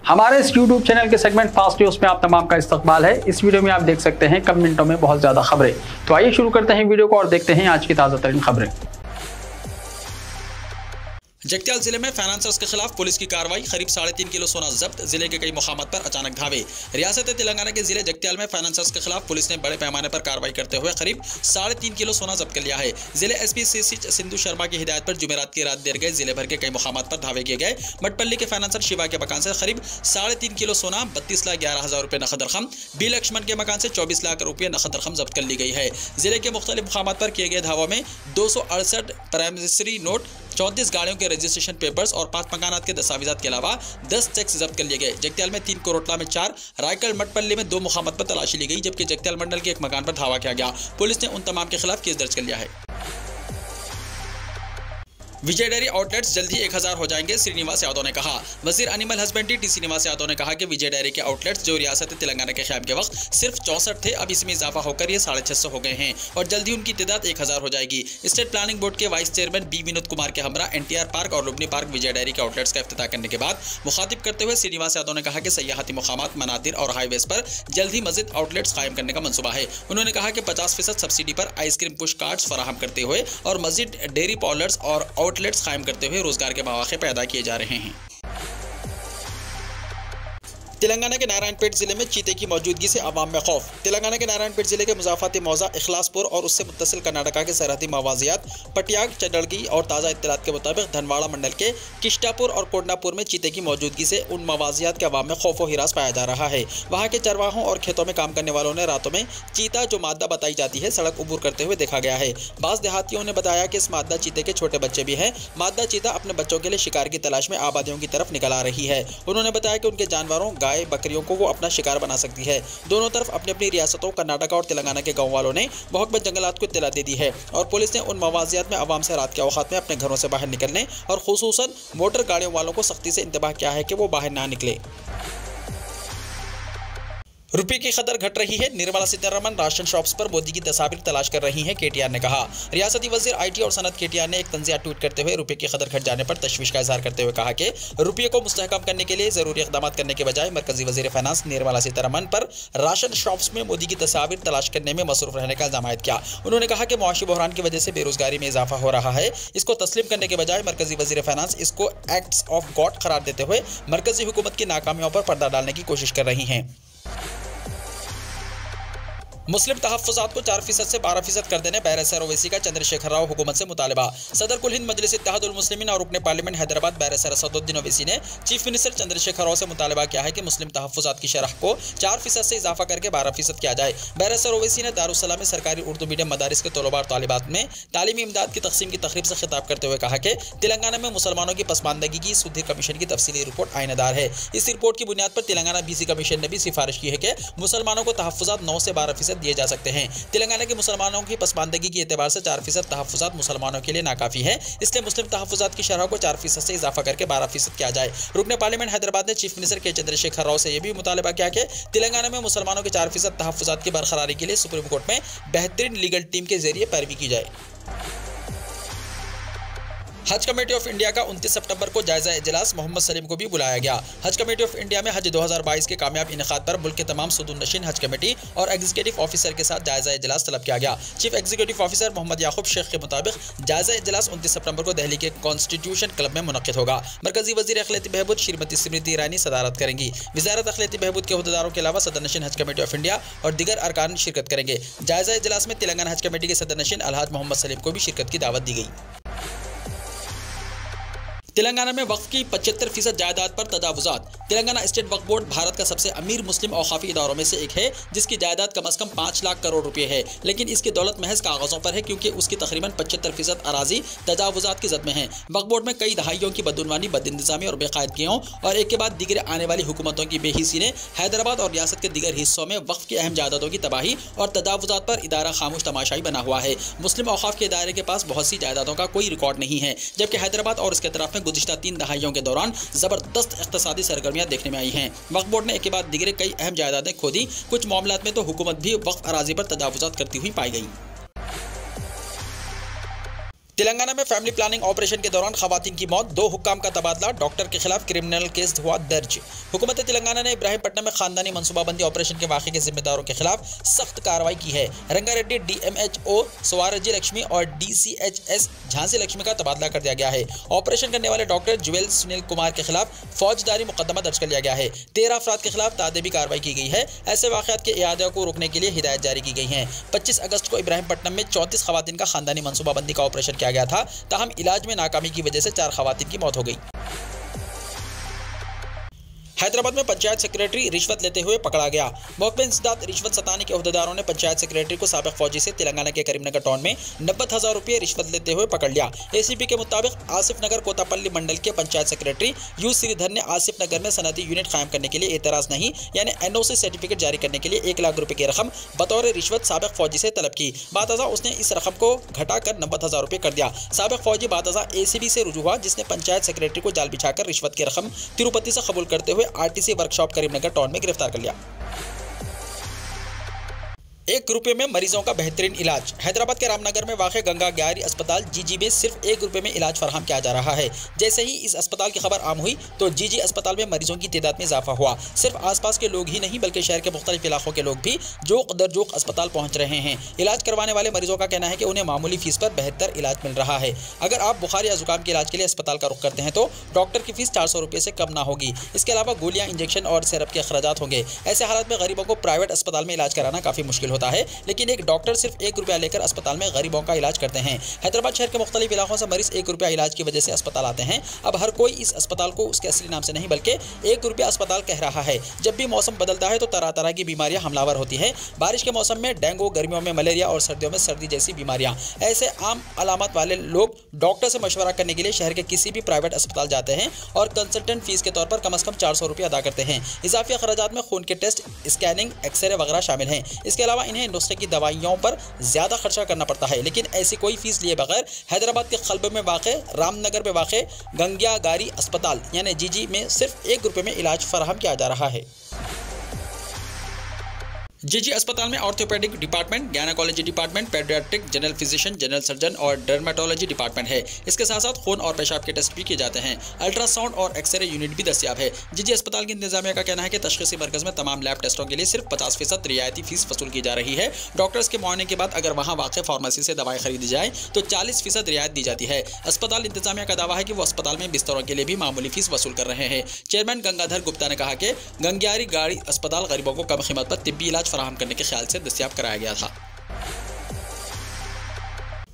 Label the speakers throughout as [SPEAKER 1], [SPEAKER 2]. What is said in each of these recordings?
[SPEAKER 1] हमारे इस YouTube channel के सेगमेंट फास्ट न्यूज में आप तमाम का इस्तकबाल है। इस वीडियो में आप देख सकते हैं कम मिनटों में बहुत ज्यादा खबरें। तो आइए शुरू करते हैं वीडियो को और देखते हैं आज की ताजा तरीन खबरें।
[SPEAKER 2] जगत्याल जिले में फाइनेंसर्स के खिलाफ पुलिस की कार्रवाई, करीब 3.5 किलो सोना जब्त। जिले के कई मुकामात पर अचानक धावे। रियासत तेलंगाना के जिले जगत्याल में फाइनेंसर्स के खिलाफ पुलिस ने बड़े पैमाने पर कार्रवाई करते हुए करीब 3.5 किलो सोना जब्त कर लिया है। जिले एसपी सिंधु शर्मा की हिदायत पर जुमेरात की रात देर गए जिले भर के कई मुकामात पर धावे किए गए। मटपल्ली के फाइनेंसर शिवा के मकान से करीब 3.5 किलो सोना, 32,11,000 रुपए नकद रकम, बी लक्ष्मण के मकान से 24 लाख रुपये नकद रकम जब्त कर ली गई है। जिले के मुख्तलिफ मुकामात पर किए गए धावों में 268 प्राइमरी नोट, 34 गाड़ियों के रजिस्ट्रेशन पेपर्स और 5 मकानात के दस्तावेजात के अलावा 10 चेक्स जब्त कर लिए गए। जगत्याल में 3, कोरोटला में 4, रायगढ़ मटपल्ली में 2 मुकामात पर तलाशी ली गई, जबकि जगत्याल मंडल के एक मकान पर धावा किया गया। पुलिस ने उन तमाम के खिलाफ केस दर्ज कर लिया है। विजय डेयरी आउटलेट्स जल्द ही 1000 हो जाएंगे, श्रीनिवास यादव ने कहा। वजीर animal husbandry T Srinivas Yadav ने कहा कि विजय डेयरी के आउटलेट्स जो रियासत तेलंगाना के क़याम के वक्त सिर्फ 64 थे, अब इसमें इजाफा होकर ये 650 हो गए हैं और जल्द ही उनकी तादाद 1000 हो जाएगी। स्टेट प्लानिंग बोर्ड के vice chairman B Vinod Kumar के हमरा NTR पार्क और लुबनी पार्क विजय डेयरी के आउटलेट्स का इफ्तिताह करने के बाद मुखातिब करते हुए श्रीनिवास यादव ने कहा कि सयाहती मुकामात, मनादिर और हाईवेज पर जल्द ही मजीद आउटलेट्स कायम करने का मंसूबा है। उन्होंने कहा कि 50% सब्सिडी पर आइसक्रीम पुश कार्ड्स फराहम करते हुए और मजीद डेयरी पार्लर्स और आउटलेट्स कायम करते हुए रोजगार के मौके पैदा किए जा रहे हैं। तेलंगाना के नारायणपेट जिले में चीते की मौजूदगी से अवाम में खौफ। तेलंगाना के नारायणपेट जिले के मुजाफाती मौजा, इखलासपुर और उससे मुत्तसिल कर्नाटका के सरहदी मवाजियात पटियाग, चंडड़गी और ताज़ा इत्तलात के मुताबिक धनवाड़ा मंडल के किष्टापुर और कोडनापुर में चीते की मौजूदगी से उन मवाजियात के अवाम में खौफ व हिरास पाया जा रहा है। वहाँ के चरवाहों और खेतों में काम करने वालों ने रातों में चीता, जो मादा बताई जाती है, सड़क उबूर करते हुए देखा गया है। बाज़ देहातियों ने बताया कि इस मादा चीते के छोटे बच्चे भी हैं। मादा चीता अपने बच्चों के लिए शिकार की तलाश में आबादियों की तरफ निकल आ रही है। उन्होंने बताया कि उनके जानवरों, गाय, बकरियों को वो अपना शिकार बना सकती है। दोनों तरफ अपनी अपनी रियासतों कर्नाटका और तेलंगाना के गांव वालों ने बहुकबत जंगलात को इत्तला दे दी है और पुलिस ने उन मवाजियात में आवाम से रात के औकात में अपने घरों से बाहर निकलने और खुसूसन मोटर गाड़ियों वालों को सख्ती से इंतबाह किया है कि वो बाहर ना निकले। रुपये की कदर घट रही है, निर्मला सीतारमण राशन शॉप्स पर मोदी की तस्वीर तलाश कर रही हैं, KTR ने कहा। रियासती वजीर IT और सनत KTR ने एक तंजिया ट्वीट करते हुए रुपये की कदर घट जाने पर तशवीश का इजहार करते हुए कहा कि रुपये को मुस्तहकम करने के लिए जरूरी इक़दाम करने के बजाय मरकजी वजीर फाइनेंस निर्मला सीतारमण पर राशन शॉप्स में मोदी की तस्वीर तलाश करने में मसरूफ रहने का इल्जाम आयद किया। उन्होंने कहा कि मुआशी बहरान की वजह से बेरोजगारी में इजाफा हो रहा है। इसको तस्लीम करने के बजाय मरकजी वजीर फाइनेंस इसको एक्ट्स ऑफ गॉड करार देते हुए मरकजी हुकूमत की नाकामियों पर पर्दा डालने की कोशिश कर रही हैं। मुस्लिम तहफ़्फ़ुज़ात को 4% से 12% कर देने बैरिस्टर ओवैसी का चंद्रशेखर राव हुकूमत से मुतालबा। सदर कुल हिंद मजलिस इत्तेहादुल मुस्लिमीन और रुकने पार्लियामेंट हैदराबाद बैरिस्टर असदुद्दीन ओवैसी ने चीफ मिनिस्टर चंद्रशेखर राव से मुतालबा किया है कि मुस्लिम तहफ़्फ़ुज़ात की शरह को 4% से इजाफा करके 12% किया जाए। बैरिस्टर ओवैसी ने दारुस्सलाम में सरकारी उर्दू मीडियम मदारिस के तलबा और तालिबात में तालीमी इमदाद की तकसीम की तकरीब से खिताब करते हुए कहा कि तेलंगाना में मुसलमानों की पसमानदगी की सुधीर कमीशन की तफसीली रिपोर्ट आइनेदार है। इस रिपोर्ट की बुनियाद पर तेलंगाना BC कमीशन ने भी सिफारिश की है कि मुसलमानों को तहफ़्फ़ुज़ात 9 से 12% दिए जा सकते हैं। तेलंगाना के मुसलमानों की पसमानदगी के एतबार से 4% तहफ़्फ़ुज़ात मुसलमानों के लिए नाकाफी है, इसलिए मुस्लिम तहफ़्फ़ुज़ात की शरह को 4% से इजाफा करके 12% किया जाए। रुकने पार्लियामेंट हैदराबाद ने चीफ मिनिस्टर के चंद्रशेखर राव से यह भी मुतालबा किया कि तेलंगाना में मुसलमानों के 4% तहफ़्फ़ुज़ात की बरकरारी के लिए सुप्रीम कोर्ट में बेहतरीन लीगल टीम के जरिए पैरवी की जाए। हज कमेटी ऑफ इंडिया का 29 सितंबर को जायजा इजलास मोहम्मद सलीम को भी बुलाया गया। हज कमेटी ऑफ इंडिया में हज 2022 के कामयाब इनेकाद पर मुल्क के तमाम सुदून नशीन हज कमेटी और एग्जीक्यूटिव ऑफिसर के साथ जायजा इजलास तलब किया गया। चीफ एग्जीक्यूटिव ऑफिसर मोहम्मद याकूब शेख के मुताबिक जायजा इजलास 29 सितंबर को दिल्ली के कॉन्स्टिट्यूशन क्लब में मुनक्किद होगा। मरकजी वजीर अखिलती बहबूद श्रीमती स्मृति ईरानी सदारत करेंगी। वजारत अखिलती बहबूद के अहदेदारों के अलावा सदर नशीन हज कमेटी ऑफ इंडिया और दीगर अरकान शिरकत करेंगे। जायजा इजलास में तेलंगाना हज कमेटी के सदर नशीन अलहाज मोहम्मद सलीम को भी शिरकत की दावत दी गई। तेलंगाना में वक्फ की 75% जायदाद पर तजावुजात। तेलंगाना स्टेट वक्फ बोर्ड भारत का सबसे अमीर मुस्लिम औकाफी इदारों में से एक है, जिसकी जायदाद कम से कम 5 लाख करोड़ रुपए है, लेकिन इसकी दौलत महज कागजों पर है क्योंकि उसकी तकरीबन 75% अराजी तजावुजात की जद में है। वक्फ बोर्ड में कई दहाइयों की बदउनवानी, बदइंतजामी और बेकायदगियों और एक के बाद दीगर आने वाली हुकूमतों की बेहिसी ने हैदराबाद और रियासत के दीगर हिस्सों में वक्फ की अहम जायदादों की तबाही और तजावुजात पर इदारा खामोश तमाशाई बना हुआ है। मुस्लिम औकाफ के इदारे के पास बहुत सी जायदादों का कोई रिकॉर्ड नहीं है, जबकि हैदराबाद और इसके अतराफ में गुज़िश्ता 3 दहाइयों के दौरान जबरदस्त इक़्तिसादी सरगर्मियां देखने में आई हैं। वक्फ बोर्ड ने एक के बाद दीगर कई अहम जायदादें खो दी। कुछ मामलात में तो हुकूमत भी वक्फ अराजी पर तजावुजात करती हुई पाई गई। तेलंगाना में फैमिली प्लानिंग ऑपरेशन के दौरान खवातीन की मौत, 2 हुक्काम का तबादला, डॉक्टर के खिलाफ क्रिमिनल केस हुआ दर्ज। हुकूमत तेलंगाना ने इब्राहिमपट्टनम में खानदानी मनसूबाबंदी ऑपरेशन के वाक़े के जिम्मेदारों के खिलाफ सख्त कार्रवाई की है। रंगारेड्डी DMHO स्वाराजी लक्ष्मी और DCHS झांसी लक्ष्मी का तबादला कर दिया गया है। ऑपरेशन करने वाले डॉक्टर ज्वेल सुनील कुमार के खिलाफ फौजदारी मुकदमा दर्ज कर लिया गया है। 13 अफराद के खिलाफ तादेबी कार्रवाई की गई है। ऐसे वाक़यात के इआदे को रोकने के लिए हिदायत जारी की गई है। 25 अगस्त को इब्राहिमपट्टनम में 34 खवातीन का खानदानी मनसूबाबंदी का ऑपरेशन किया गया था, ताहम इलाज में नाकामी की वजह से 4 खवातीन की मौत हो गई। हैदराबाद में पंचायत सेक्रेटरी रिश्वत लेते हुए पकड़ा गया। महकमे इंसदाद रिश्वत सताने के अहदेदारों ने पंचायत सेक्रेटरी को साबिक फौजी से तेलंगाना के करीमनगर टाउन में 90,000 रुपये रिश्वत लेते हुए पकड़ लिया। ACP के मुताबिक आसिफ नगर कोतापल्ली मंडल के पंचायत सेक्रेटरी U श्रीधर ने आसिफ नगर में सनती यूनिट कायम करने के लिए एतराज़ नहीं यानी NOC सर्टिफिकेट जारी करने के लिए 1 लाख रुपये की रकम बतौर रिश्वत साबिक फौजी से तलब की। बातज़ा उसने इस रकम को घटाकर 90,000 रुपये कर दिया। साबिक फौजी बातज़ा ACB से रुजू हुआ, जिसने पंचायत सेक्रेटरी को जाल बिछाकर रिश्वत की रकम तिरुपति से कबूल करते हुए RTC वर्कशॉप करीमनगर टाउन में गिरफ्तार कर लिया। 1 रुपये में मरीजों का बेहतरीन इलाज। हैदराबाद के रामनगर में वाक़ गंगा ग्यारी अस्पताल GG में सिर्फ 1 रुपये में इलाज फराहम किया जा रहा है। जैसे ही इस अस्पताल की खबर आम हुई तो GG अस्पताल में मरीजों की तादाद में इजाफा हुआ। सिर्फ आसपास के लोग ही नहीं बल्कि शहर के मुख्तलिफ इलाकों के लोग भी जोक दर जोक अस्पताल पहुँच रहे हैं। इलाज करवाने वाले मरीजों का कहना है कि उन्हें मामूली फीस पर बेहतर इलाज मिल रहा है। अगर आप बुखार या जुकाम के इलाज के लिए अस्पताल का रुख करते हैं तो डॉक्टर की फीस 400 रुपये से कम ना होगी। इसके अलावा गोलियाँ, इंजेक्शन और सिरप के अखराजात होंगे। ऐसे हालात में गरीबों को प्राइवेट अस्पताल में इलाज कराना काफ़ी मुश्किल होता है, लेकिन डॉक्टर सिर्फ 1 रुपया लेकर अस्पताल में गरीबों का इलाज करते हैं। हैदराबाद शहर के मुख्तलिफ इलाकों से मरीज 1 रुपया इलाज की वजह से अस्पताल आते हैं। अब हर कोई इस अस्पताल को उसके असली नाम से नहीं बल्कि 1 रुपया अस्पताल कह रहा है। जब भी मौसम बदलता है तो तरह तरह की बीमारियां हमलावर होती है। बारिश के मौसम में डेंगू, गर्मियों में मलेरिया और सर्दियों में सर्दी जैसी बीमारियां। ऐसे आम अलामत वाले लोग डॉक्टर से मशवरा करने के लिए शहर के किसी भी प्राइवेट अस्पताल जाते हैं और कंसल्टेंट फीस के तौर पर कम से कम 400 रुपये अदा करते हैं। इजाफी अखराजात में खून के टेस्ट, स्कैनिंग, एक्सरे वगैरह शामिल हैं। इसके अलावा इन्हें नुस्खे की दवाइयों पर ज़्यादा खर्चा करना पड़ता है, लेकिन ऐसी कोई फीस लिए बगैर हैदराबाद के कल्ब में वाक़े रामनगर में वाक़े गंग्यागारी अस्पताल यानी GG में सिर्फ 1 रुपये में इलाज फराहम किया जा रहा है। GG अस्पताल में orthopaedic department, gynaecology department, paediatric, general physician, general surgeon और डर्मेटोलॉजी डिपार्टमेंट है। इसके साथ साथ खून और पेशाब के टेस्ट भी किए जाते हैं। अल्ट्रासाउंड और एक्सरे यूनिट भी दस्तियाब है। GG अस्पताल की इंतजामिया का कहना है कि तशख़ीसी मरकज़ में तमाम लैब टेस्टों के लिए सिर्फ 50% रियायती फीस वसूल की जा रही है। डॉक्टर्स के मुआयने के बाद अगर वहाँ वाक़ फार्मेसी से दवाएं खरीदी जाए तो 40% रियायत दी जाती है। अस्पताल इंतजामिया का दावा है कि वो अस्पताल में बिस्तरों के लिए भी मामूली फीस वसूल कर रहे हैं। चेयरमैन गंगाधर गुप्ता ने कहा कि गंग्यारी गाड़ी अस्पताल गरीबों को कम कीमत पर तिब्बी इलाज फराहम करने के ख्याल से दस्तयाब कराया गया था।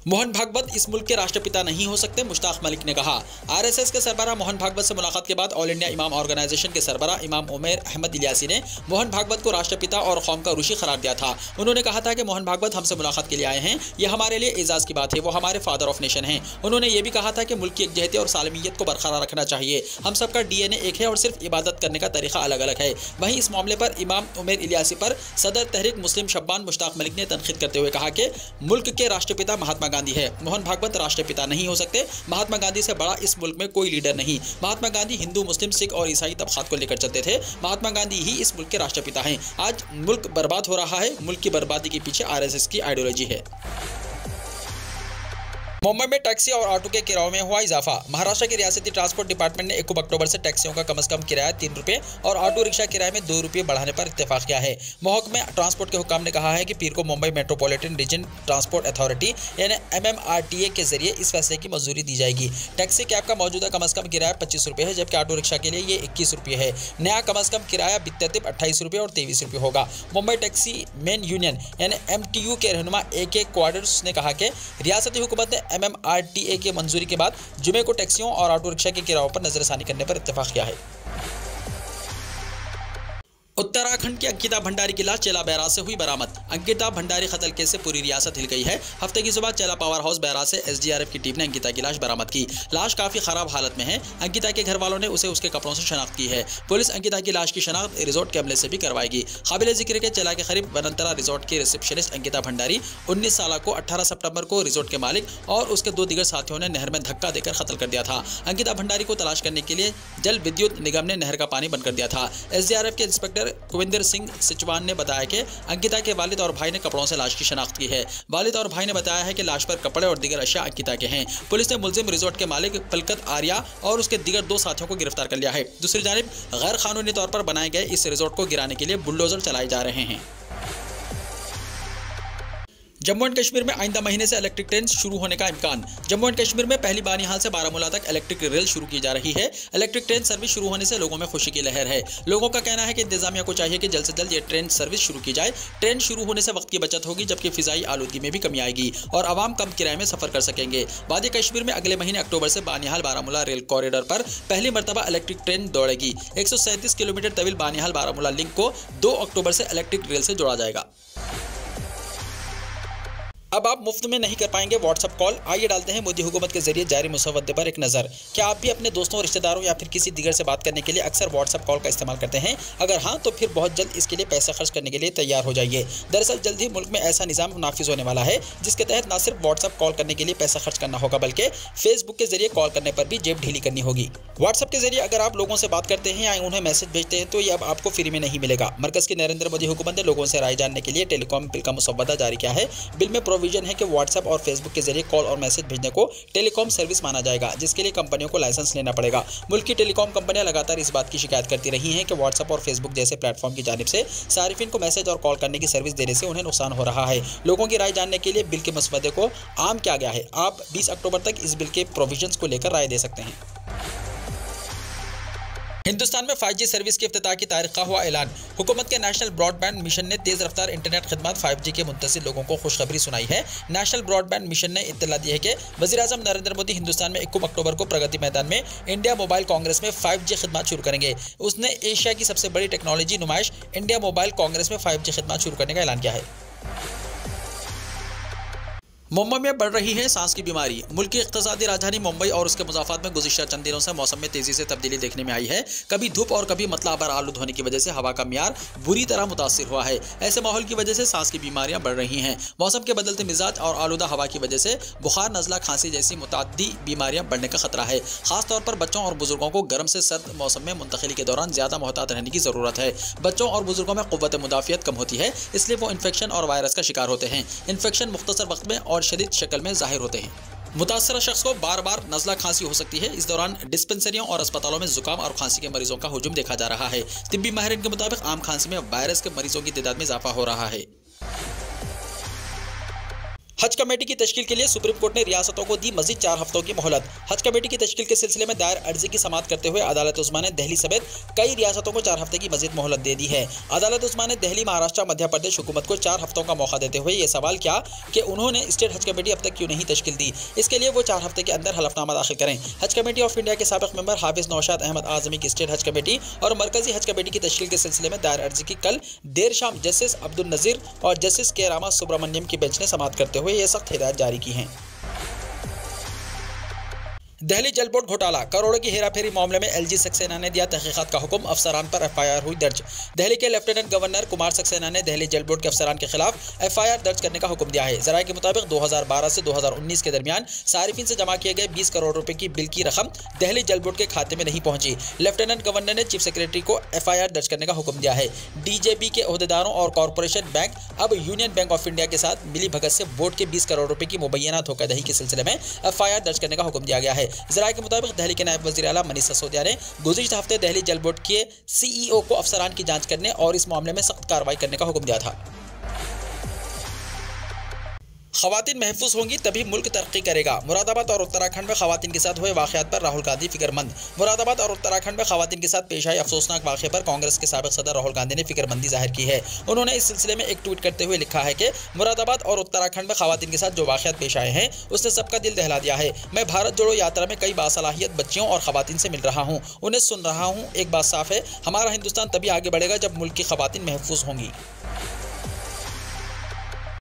[SPEAKER 2] मोहन भागवत इस मुल्क के राष्ट्रपिता नहीं हो सकते, मुश्ताक मलिक ने कहा। RSS के सरबराह मोहन भागवत से मुलाकात के बाद ऑल इंडिया इमाम ऑर्गेनाइजेशन के सरबराह इमाम उमर अहमद इलियासी ने मोहन भागवत को राष्ट्रपिता और कौम का ऋषि करार दिया था। उन्होंने कहा था कि मोहन भागवत हमसे मुलाकात के लिए आए हैं, यह हमारे लिए एजाज़ की बात है, वो हमारे फादर ऑफ नेशन हैं। उन्होंने ये भी कहा था कि मुल्क की एकजहती और सालमियत को बरकरार रखना चाहिए। हम सबका DNA एक है और सिर्फ इबादत करने का तरीका अलग अलग है। वहीं इस मामले पर इमाम उमर इलियासी पर सदर तहरीक मुस्लिम शब्बान मुश्ताक मलिक ने तनकीद करते हुए कहा कि मुल्क के राष्ट्रपिता महात्मा गांधी है, मोहन भागवत राष्ट्रपिता नहीं हो सकते। महात्मा गांधी से बड़ा इस मुल्क में कोई लीडर नहीं। महात्मा गांधी हिंदू, मुस्लिम, सिख और ईसाई तबकात को लेकर चलते थे। महात्मा गांधी ही इस मुल्क के राष्ट्रपिता हैं। आज मुल्क बर्बाद हो रहा है, मुल्क की बर्बादी के पीछे RSS की आइडियोलॉजी है। मुंबई में टैक्सी और ऑटो के किराए में हुआ इजाफा। महाराष्ट्र के रियासती ट्रांसपोर्ट डिपार्टमेंट ने 1 अक्टूबर से टैक्सियों का कम से कम किराया 3 रुपये और ऑटो रिक्शा किराए में 2 रुपये बढ़ाने पर इत्तेफाक किया है। महकमे ट्रांसपोर्ट के हुक्काम ने कहा है कि पीर को Mumbai metropolitan region transport authority यानी MMRTA के जरिए इस फैसले की मंजूरी दी जाएगी। टैक्सी कैब का मौजूदा कम से कम किराया 25 रुपये है, जबकि ऑटो रिक्शा के लिए ये 21 रुपये है। नया कम से कम किराया बितरतीब 28 रुपये और 23 रुपये होगा। मुंबई टैक्सी मेन यूनियन यानी MTU के रहनुमा AK क्वार्टर्स ने कहा कि रियासती हुकूमत ने MMRTA की मंजूरी के बाद जुमे को टैक्सियों और ऑटो रिक्शा के किरायों पर नजरसानी करने पर इत्तेफाक किया है। उत्तराखंड की अंकिता भंडारी की लाश चेला बैराज से हुई बरामद। अंकिता भंडारी कत्ल केस से पूरी रियासत हिल गई है। हफ्ते की सुबह चेला पावर हाउस बैराज से SDRF की टीम ने अंकिता की लाश बरामद की। लाश काफी खराब हालत में है। अंकिता के घर वालों ने उसे उसके कपड़ों से शनाख्त की है। पुलिस अंकिता की लाश की शनाख्त रिजॉर्ट के अमले से भी करवाएगी। काबिल जिक्र के चेला के करीब वनंतरा रिजॉर्ट की रिसेप्शनिस्ट अंकिता भंडारी 19 साल को 18 सितंबर को रिजॉर्ट के मालिक और उसके 2 दीगर साथियों ने नहर में धक्का देकर कत्ल कर दिया था। अंकिता भंडारी को तलाश करने के लिए जल विद्युत निगम ने नहर का पानी बंद कर दिया था। SDRF के इंस्पेक्टर कुविंदर सिंह सिचवान ने बताया कि अंकिता के वालिद और भाई ने कपड़ों से लाश की शनाख्त की है। वालिद और भाई ने बताया है कि लाश पर कपड़े और दीगर अशिया अंकिता के हैं। पुलिस ने मुलजिम रिजॉर्ट के मालिक पलकत आर्या और उसके दीगर 2 साथियों को गिरफ्तार कर लिया है। दूसरी जानिब गैर कानूनी तौर पर बनाए गए इस रिजॉर्ट को गिराने के लिए बुलडोजर चलाए जा रहे हैं। जम्मू एंड कश्मीर में आइंदा महीने से इलेक्ट्रिक ट्रेन शुरू होने का इम्कान। जम्मू एंड कश्मीर में पहली बानिहाल से बारामूला तक इलेक्ट्रिक रेल शुरू की जा रही है। इलेक्ट्रिक ट्रेन सर्विस शुरू होने से लोगों में खुशी की लहर है। लोगों का कहना है कि इंतजामिया को चाहिए कि जल्द से जल्द ये ट्रेन सर्विस शुरू की जाए। ट्रेन शुरू होने से वक्त की बचत होगी, जबकि फिजाई आलूदगी में भी कमी आएगी और आवाम कम किराए में सफर कर सकेंगे। वादी कश्मीर में अगले महीने अक्टूबर से बानिहाल बारामूला रेल कॉरिडोर पर पहली मरतबा इलेक्ट्रिक ट्रेन दौड़ेगी। 137 किलोमीटर तवील बानिहाल बारामूला लिंक को 2 अक्टूबर से इलेक्ट्रिक रेल से जोड़ा जाएगा। अब आप मुफ्त में नहीं कर पाएंगे व्हाट्सएप कॉल। आइए डालते हैं मोदी हुकूमत के जरिए जारी मुसव्वदे पर एक नज़र। क्या आप भी अपने दोस्तों, रिश्तेदारों या फिर किसी दीगर से बात करने के लिए अक्सर व्हाट्सएप कॉल का इस्तेमाल करते हैं? अगर हाँ, तो फिर बहुत जल्द इसके लिए पैसा खर्च करने के लिए तैयार हो जाइए। दरअसल जल्द ही मुल्क में ऐसा निज़ाम नाफिज होने वाला है जिसके तहत न सिर्फ व्हाट्सएप कॉल करने के लिए पैसा खर्च करना होगा, बल्कि फेसबुक के जरिए कॉल करने पर भी जेब ढीली करनी होगी। व्हाट्सएप के जरिए अगर आप लोगों से बात करते हैं या उन्हें मैसेज भेजते हैं तो ये अब आपको फ्री में नहीं मिलेगा। मरकज़ की नरेंद्र मोदी हुकूमत ने लोगों से राय जानने के लिए टेलीकॉम बिल का मुसव्वदा जारी किया है। बिल में प्रोविजन है कि व्हाट्सएप और फेसबुक के जरिए कॉल और मैसेज भेजने को टेलीकॉम सर्विस माना जाएगा, जिसके लिए कंपनियों को लाइसेंस लेना पड़ेगा। मुल्क की टेलीकॉम कंपनियां लगातार इस बात की शिकायत करती रही हैं कि व्हाट्सएप और फेसबुक जैसे प्लेटफॉर्म की जानिब से सारिफिन को मैसेज और कॉल करने की सर्विस देने से उन्हें नुकसान हो रहा है। लोगों की राय जानने के लिए बिल के मसवदे को आम किया गया है। आप 20 अक्टूबर तक इस बिल के प्रोविजंस को लेकर राय दे सकते हैं। हिंदुस्तान में 5G सर्विस के इफ्तिताह की तारीख का हुआ ऐलान। हुकूमत के नेशनल ब्रॉडबैंड मिशन ने तेज रफ्तार इंटरनेट खिदमत 5G के मुंतज़िर लोगों को खुशखबरी सुनाई है। नेशनल ब्रॉडबैंड मिशन ने इत्तला दी है कि वज़ीर-ए-आज़म नरेंद्र मोदी हिंदुस्तान में 21 अक्टूबर को प्रगति मैदान में इंडिया मोबाइल कांग्रेस में 5G खिदमत शुरू करेंगे। उसने एशिया की सबसे बड़ी टेक्नोलॉजी नुमाइश इंडिया मोबाइल कांग्रेस में 5G खिदमत शुरू करने का ऐलान किया है। मुंबई में बढ़ रही है सांस की बीमारी। मुल्क की इक़्तिसादी राजधानी मुंबई और उसके मुज़ाफ़ात में गुज़िश्ता चंद दिनों से मौसम में तेज़ी से तब्दीली देखने में आई है। कभी धूप और कभी मतलाबर आलूद होने की वजह से हवा का मियार बुरी तरह मुतासिर हुआ है। ऐसे माहौल की वजह से सांस की बीमारियां बढ़ रही हैं। मौसम के बदलते मिजाज और आलूदा हवा की वजह से बुखार, नज़ला, खांसी जैसी मुतअद्दी बीमारियां बढ़ने का खतरा है। खासतौर पर बच्चों और बुजुर्गों को गर्म से सर्द मौसम में मुंतकिली के दौरान ज़्यादा मोहतात रहने की ज़रूरत है। बच्चों और बुजुर्गों में क़ुव्वत मुदाफ़ियत कम होती है, इसलिए वो इन्फेक्शन और वायरस का शिकार होते हैं। इन्फेक्शन मुख्तसर वक्त में और शदीद शक्ल में जाहिर होते हैं। मुतासरा शख्स को बार बार नज़ला खांसी हो सकती है। इस दौरान डिस्पेंसरियों और अस्पतालों में जुकाम और खांसी के मरीजों का हुजूम देखा जा रहा है। तिब्बी माहिरीन के मुताबिक आम खांसी में वायरस के मरीजों की तादाद में इजाफा हो रहा है। हज कमेटी की तश्कील के लिए सुप्रीम कोर्ट ने रियासतों को दी मजीद 4 हफ्तों की मोहलत। हज कमेटी की तश्कील के सिलसिले में दायर अर्जी की समाअत करते हुए अदालत उज़्मा ने दिल्ली समेत कई रियासतों को 4 हफ्ते की मजीद मोहलत दे दी है। अदालत उज़्मा ने दिल्ली, महाराष्ट्र, मध्य प्रदेश हुकूमत को 4 हफ्तों का मौका देते हुए ये सवाल किया कि उन्होंने स्टेट हज कमेटी अब तक क्यों नहीं तश्कील दी। इसके लिए वो 4 हफ्ते के अंदर हलफनामा दाखिल करें। हज कमेटी ऑफ इंडिया के साबिक़ मेंबर हाफिज नौशाद अहमद आज़मी की स्टेट हज कमेटी और मरकजी हज कमेटी की तश्कील के सिलसिले में दायर अर्जी की कल देर शाम जस्टिस अब्दुल नज़ीर और जस्टिस के रामा सुब्रमण्यम की बेंच ने समाअत करते हुए ये सख्त हिदायत जारी की हैं। दिल्ली जल बोर्ड घोटाला, करोड़ों की हेराफेरी मामले में एलजी सक्सेना ने दिया तहकीकात का हुक्म। अफसरान पर एफआईआर हुई दर्ज। दिल्ली के लेफ्टिनेंट गवर्नर कुमार सक्सेना ने दिल्ली जल बोर्ड के अफसरान के खिलाफ एफआईआर दर्ज करने का हुक्म दिया है। जराये के मुताबिक 2012 से 2019 के दरमियान सारिफिन से जमा किए गए 20 करोड़ रुपए की बिल की रकम दिल्ली जल बोर्ड के खाते में नहीं पहुंची। लेफ्टिनेंट गवर्नर ने चीफ सेक्रेटरी को एफआईआर दर्ज करने का हुक्म दिया है। डीजेबी के ओहदेदारों और कॉरपोरेशन बैंक अब यूनियन बैंक ऑफ इंडिया के साथ मिली भगत से बोर्ड के 20 करोड़ रुपए की मुबैना धोखाधड़ी के सिलसिले में एफआईआर दर्ज करने का हुक्म दिया गया है। जराये के मुताबिक दिल्ली के नायब वज़ीर आला मनीष सिसोदिया ने गुज़िश्ता हफ्ते दिल्ली जल बोर्ड के सीईओ को अफसरान की जांच करने और इस मामले में सख्त कार्रवाई करने का हुक्म दिया था। ख़वातीन महफूज होंगी तभी मुल्क तरक्की करेगा। मुरादाबाद और उत्तराखंड में ख़वातीन के साथ हुए वाक़यात पर राहुल गांधी फिक्रमंद। मुरादाबाद और उत्तराखंड में ख़वातीन के साथ पेश आए अफसोसनाक वाक़े पर कांग्रेस के साबिक़ सदर राहुल गांधी ने फिक्रमंदी जाहिर की है। उन्होंने इस सिलसिले में एक ट्वीट करते हुए लिखा है कि मुरादाबाद और उत्तराखंड में ख़वातीन के साथ जो वाक़यात पेश आए हैं उसने सबका दिल दहला दिया है। मैं भारत जोड़ो यात्रा में कई बासलाहियत बच्चियों और ख़वातीन से मिल रहा हूँ, उन्हें सुन रहा हूँ। एक बात साफ है, हमारा हिंदुस्तान तभी आगे बढ़ेगा जब मुल्क की ख़वातीन महफूज होंगी।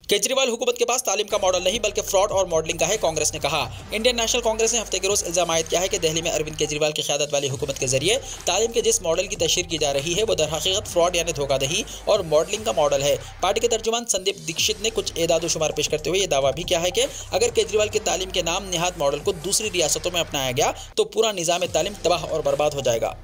[SPEAKER 2] केजरीवाल हुकूमत के पास तालीम का मॉडल नहीं बल्कि फ्रॉड और मॉडलिंग का है, कांग्रेस ने कहा। इंडियन नेशनल कांग्रेस ने हफ्ते के रोज इल्जाम आयद किया है कि दिल्ली में अरविंद केजरीवाल की क़यादत वाली हुकूमत के जरिए तालीम के जिस मॉडल की तशहीर की जा रही है वो दरहकीकत फ्रॉड यानी धोखाधड़ी और मॉडलिंग का मॉडल है। पार्टी के तर्जुमान संदीप दीक्षित ने कुछ एदाद शुमार पेश करते हुए ये दावा भी किया है कि अगर केजरीवाल के तालीम के नाम निहाद मॉडल को दूसरी रियासतों में अपनाया गया तो पूरा निज़ाम तालीम तबाह और बर्बाद हो जाएगा।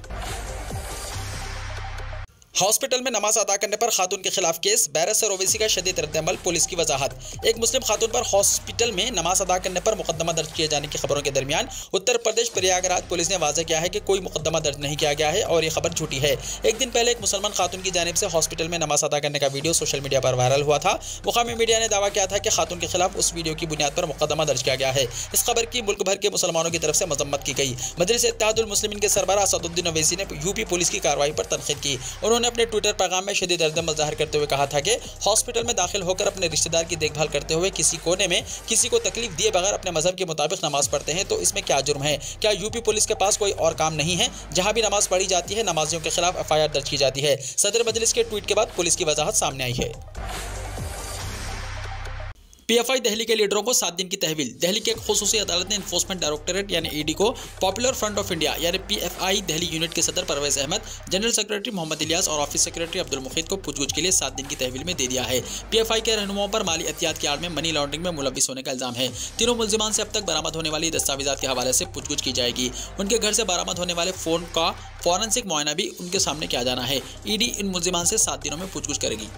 [SPEAKER 2] हॉस्पिटल में नमाज अदा करने पर खातून के खिलाफ केस, बैरिस्टर ओवैसी का शदीद रद्द-ए-अमल, पुलिस की वजाहत। एक मुस्लिम खातून पर हॉस्पिटल में नमाज अदा करने पर मुकदमा दर्ज किए जाने की खबरों के दरमियान उत्तर प्रदेश प्रयागराज पुलिस ने वाज़ेह किया है कि कोई मुकदमा दर्ज नहीं किया गया है और ये खबर झूठी है। एक दिन पहले एक मुसलमान खातून की जानिब से हॉस्पिटल में नमाज अदा करने का वीडियो सोशल मीडिया पर वायरल हुआ था। मुकामी मीडिया ने दावा किया था कि खातून के खिलाफ उस वीडियो की बुनियाद पर मुकदमा दर्ज किया गया है। इस खबर की मुल्क भर के मुसलमानों की तरफ से मजम्मत की गई। मजलिस इत्तेहादुल मुस्लिमीन के सरबराह असदुद्दीन ओवैसी ने यूपी पुलिस की कार्रवाई पर तनकीद की। उन्होंने अपने ट्विटर पैगाम में शदीद रद्द-ए-अमल ज़ाहिर करते हुए कहा था कि हॉस्पिटल में दाखिल होकर अपने रिश्तेदार की देखभाल करते हुए किसी कोने में किसी को तकलीफ दिए बगैर अपने मजहब के मुताबिक नमाज पढ़ते हैं तो इसमें क्या जुर्म है? क्या यूपी पुलिस के पास कोई और काम नहीं है? जहां भी नमाज पढ़ी जाती है नमाजियों के खिलाफ FIR दर्ज की जाती है। सदर मजलिस के ट्वीट के बाद पुलिस की वजाहत सामने आई है। PFI दिल्ली के लीडरों को 7 दिन की तहवील। दिल्ली की एक खुसूसी अदालत ने इन्फोर्समेंट डायरेक्टोरेट यानी ED को पॉपुलर फ्रंट ऑफ इंडिया यानी PFI दिल्ली यूनिट के सदर परवेज अहमद, जनरल सेक्रेटरी मोहम्मद इलियास और ऑफिस सेक्रेटरी अब्दुल मुखीद को पूछगछ के लिए 7 दिन की तहवील में दे दिया है। PFI के रहनुमाओं पर माली एहतियात की आड़ में मनी लॉन्ड्रिंग में मुलविस होने का इल्जाम है। तीनों मुल्जिमान से अब तक बरामद होने वाली दस्तावेजात के हवाले से पूछगछ की जाएगी। उनके घर से बरामद होने वाले फोन का फॉरेंसिक मुआयना भी उनके सामने किया जाना है। ED इन मुल्जिमान से 7 दिनों में पूछगछ करेगी।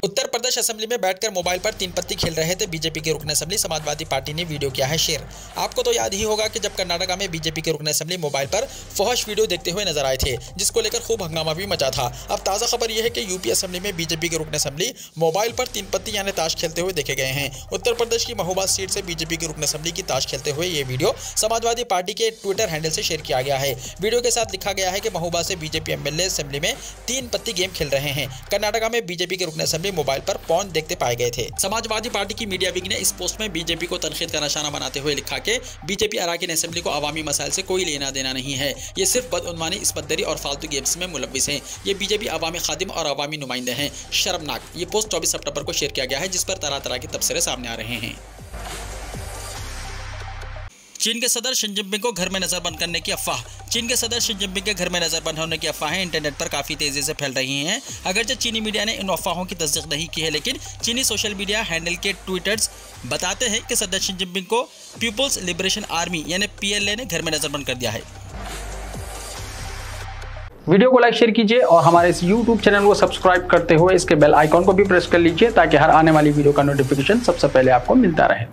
[SPEAKER 2] उत्तर प्रदेश असेंबली में बैठकर मोबाइल पर 3 पत्ती खेल रहे थे बीजेपी के रुकन असेंबली। समाजवादी पार्टी ने वीडियो किया है शेयर। आपको तो याद ही होगा कि जब कर्नाटका में बीजेपी के रुकन असेंबली मोबाइल पर फहश वीडियो देखते हुए नजर आए थे, जिसको लेकर खूब हंगामा भी मचा था। अब ताज़ा खबर यह है कि यूपी असेंबली में बीजेपी के रुकन असेंबली मोबाइल पर 3 पत्ती यानी ताश खेलते हुए देखे गए हैं। उत्तर प्रदेश की महोबा सीट से बीजेपी के रुकन असेंबली की ताश खेलते हुए ये वीडियो समाजवादी पार्टी के ट्विटर हैंडल से शेयर किया गया है। वीडियो के साथ लिखा गया है कि महोबा से बीजेपी MLA असेंबली में 3 पत्ती गेम खेल रहे हैं। कर्नाटका में बीजेपी के रुकन असेंबली मोबाइल पर पॉर्न देखते पाए गए थे। समाजवादी पार्टी की मीडिया विंग ने इस पोस्ट में बीजेपी को तनकीद का निशाना बनाते हुए लिखा कि बीजेपी अराकीन असेंबली को अवामी मसाइल से कोई लेना देना नहीं है। ये सिर्फ बदउनवानी, इस्मतदरी और फालतू गेम्स में मुलविस हैं। ये बीजेपी अवामी खादिम और अवामी नुमाइंदे हैं। शर्मनाक। ये पोस्ट 24 सितंबर को शेयर किया गया है, जिस पर तरह तरह के तबसरे सामने आ रहे हैं। चीन के सदर शी जिनपिंग को घर में नजरबंद करने की अफवाह। चीन के सदर शी जिनपिंग के घर में नजरबंद होने की अफवाहें इंटरनेट पर काफी तेजी से फैल रही हैं। अगरचे चीनी मीडिया ने इन अफवाहों की तस्दीक नहीं की है, लेकिन चीनी सोशल मीडिया हैंडल के ट्वीटर्स बताते हैं कि सदर शी जिनपिंग को पीपुल्स लिबरेशन आर्मी यानी PLA ने घर में नजरबंद कर दिया है।
[SPEAKER 1] वीडियो को लाइक शेयर कीजिए और हमारे इस YouTube चैनल को सब्सक्राइब करते हुए इसके बेल आइकॉन को भी प्रेस कर लीजिए ताकि हर आने वाली वीडियो का नोटिफिकेशन सबसे पहले आपको मिलता रहे।